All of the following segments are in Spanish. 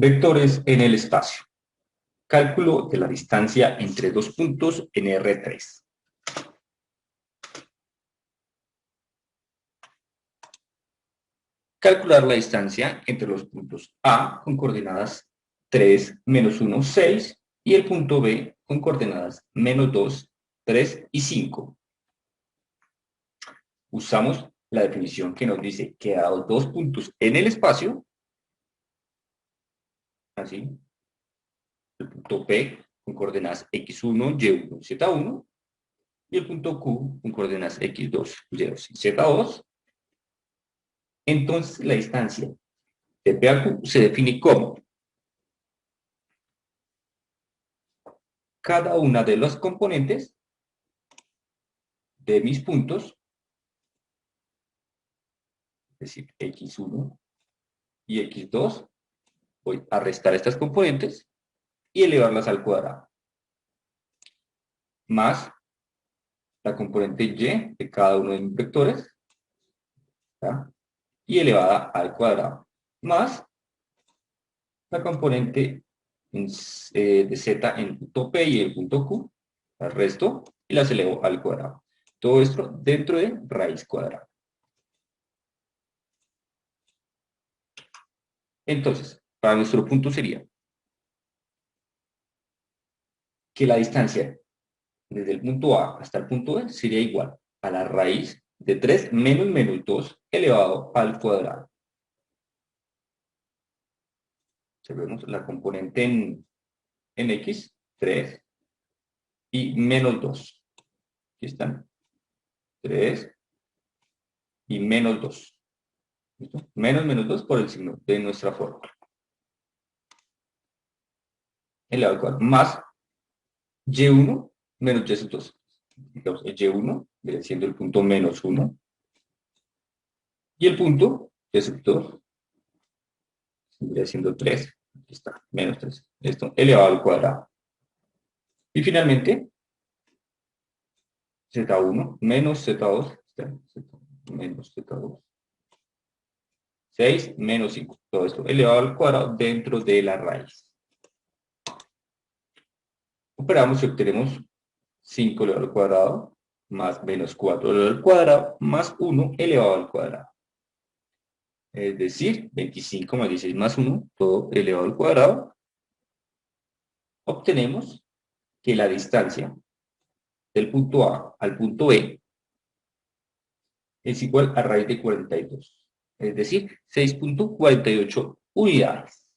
Vectores en el espacio. Cálculo de la distancia entre dos puntos en R3. Calcular la distancia entre los puntos A con coordenadas 3, menos 1, 6 y el punto B con coordenadas menos 2, 3 y 5. Usamos la definición que nos dice que dado dos puntos en el espacio, así, el punto P con coordenadas x1, y1, z1, y el punto Q con coordenadas x2, y2 y z2, entonces la distancia de P a Q se define como cada una de las componentes de mis puntos, es decir, x1 y x2, voy a restar estas componentes y elevarlas al cuadrado, más la componente y de cada uno de mis vectores, ¿ya? Y elevada al cuadrado, más la componente de z en el punto P y el punto Q, las resto y las elevo al cuadrado. Todo esto dentro de raíz cuadrada. Entonces, para nuestro punto sería que la distancia desde el punto A hasta el punto B sería igual a la raíz de 3 menos 2 elevado al cuadrado. Vemos la componente en X, 3, y menos 2. Aquí están. 3 y menos 2. ¿Listo? Menos 2 por el signo de nuestra fórmula. Elevado al cuadrado. Más y1 menos y2. Digamos, el y1 viene siendo el punto menos 1. Y el punto y2 viene siendo 3. Aquí está, menos 3. Esto elevado al cuadrado. Y finalmente, z1 menos z2, menos z2, 6 menos 5. Todo esto elevado al cuadrado dentro de la raíz. Operamos y obtenemos 5 elevado al cuadrado más menos 4 elevado al cuadrado más 1 elevado al cuadrado. Es decir, 25 más 16 más 1, todo elevado al cuadrado. Obtenemos que la distancia del punto A al punto B es igual a raíz de 42. Es decir, 6.48 unidades.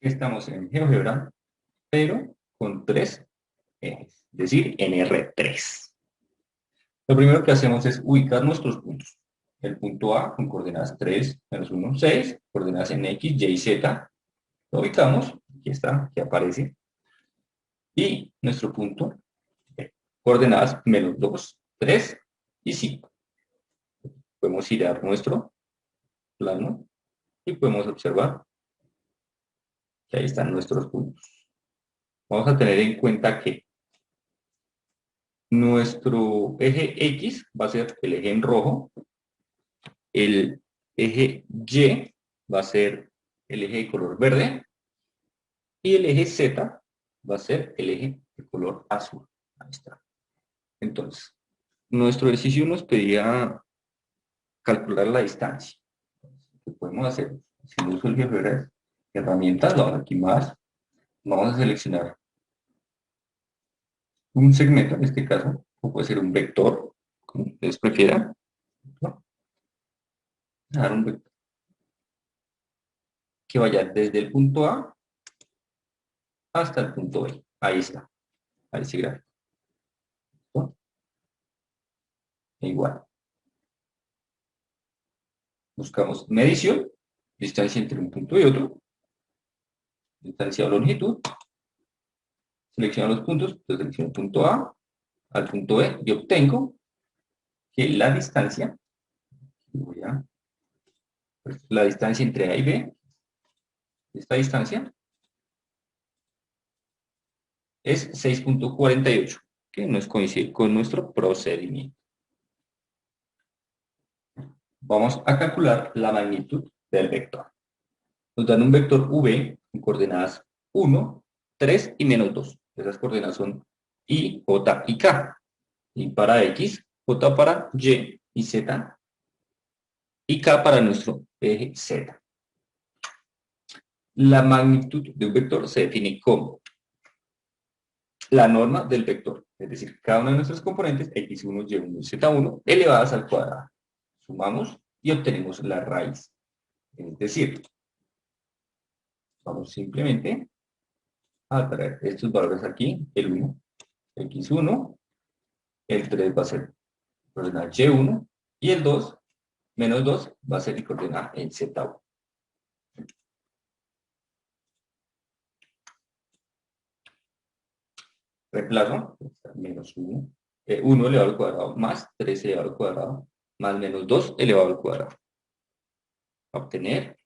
Estamos en GeoGebra, pero con 3 ejes, es decir, en R3. Lo primero que hacemos es ubicar nuestros puntos. El punto A con coordenadas 3, menos 1, 6, coordenadas en X, Y y Z. Lo ubicamos, aquí está, aquí aparece. Y nuestro punto, coordenadas menos 2, 3 y 5. Podemos girar nuestro plano y podemos observar que ahí están nuestros puntos. Vamos a tener en cuenta que nuestro eje X va a ser el eje en rojo, el eje Y va a ser el eje de color verde y el eje Z va a ser el eje de color azul. Ahí está. Entonces, nuestro ejercicio nos pedía calcular la distancia. ¿Qué podemos hacer? Si uso el GeoGebra herramientas, vamos aquí más, vamos a seleccionar un segmento, en este caso, o puede ser un vector, como ustedes prefieran, ¿no? Dar un vector que vaya desde el punto A hasta el punto B. Ahí está, ahí se gráfico. ¿No? Igual. Buscamos medición, distancia entre un punto y otro, distancia o longitud, selecciono los puntos, entonces selecciono el punto A al punto B y obtengo que la distancia, la distancia entre A y B, esta distancia, es 6.48, que no es coincide con nuestro procedimiento. Vamos a calcular la magnitud del vector. Nos dan un vector v con coordenadas 1, 3 y menos 2. Esas coordenadas son i, j y k. Y para x, j para y y z, y k para nuestro eje z. La magnitud de un vector se define como la norma del vector, es decir, cada uno de nuestros componentes, x1, y1 y z1, elevadas al cuadrado. Sumamos y obtenemos la raíz. Es decir, vamos simplemente a traer estos valores aquí, el 1, x1, el 3 va a ser coordenada y1, y el 2, menos 2, va a ser mi coordenada en z1. Reemplazo, menos 1, 1 elevado al cuadrado, más 3 elevado al cuadrado, más menos 2 elevado al cuadrado. Obtener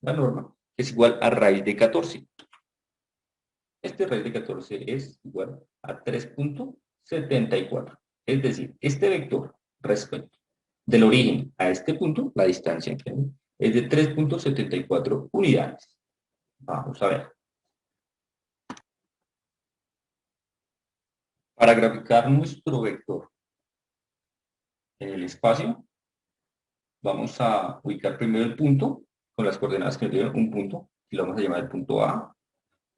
la norma, que es igual a raíz de 14. Este raíz de 14 es igual a 3.74. Es decir, este vector respecto del origen a este punto, la distancia que hay, es de 3.74 unidades. Vamos a ver. Para graficar nuestro vector en el espacio, vamos a ubicar primero el punto con las coordenadas que nos dieron un punto, y lo vamos a llamar el punto A,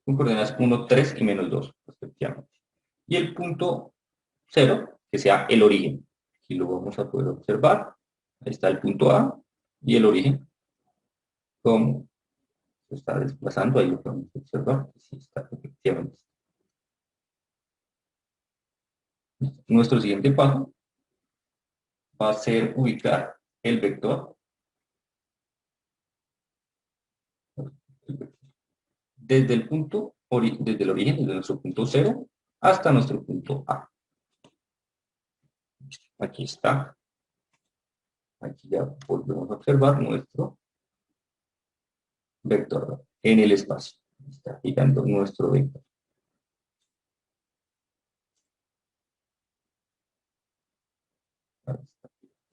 con coordenadas 1, 3 y menos 2, respectivamente. Y el punto 0, que sea el origen. Aquí lo vamos a poder observar. Ahí está el punto A y el origen. Cómo se está desplazando, ahí lo podemos observar. Sí, está efectivamente. Nuestro siguiente paso va a ser ubicar el vector desde el punto, desde el origen, desde nuestro punto 0 hasta nuestro punto A. Aquí está. Aquí ya volvemos a observar nuestro vector en el espacio. Está girando nuestro vector.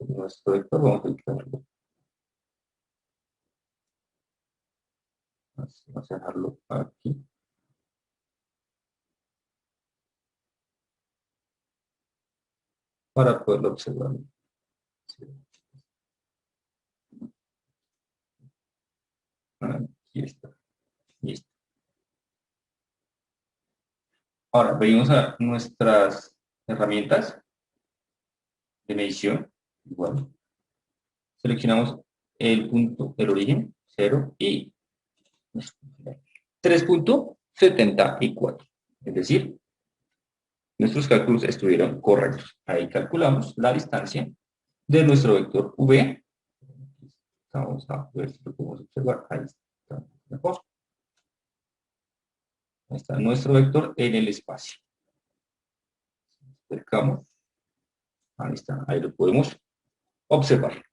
Nuestro vector vamos a ubicarlo. Vamos a dejarlo aquí. Para poderlo observar. Aquí está. Listo. Ahora, venimos a nuestras herramientas de medición. Igual. Seleccionamos el punto, el origen, 0 y 3.74. Es decir, nuestros cálculos estuvieron correctos. Ahí calculamos la distancia de nuestro vector V. Vamos a ver si lo podemos observar. Ahí está mejor. Ahí está nuestro vector en el espacio. Acercamos. Ahí está, ahí lo podemos observar.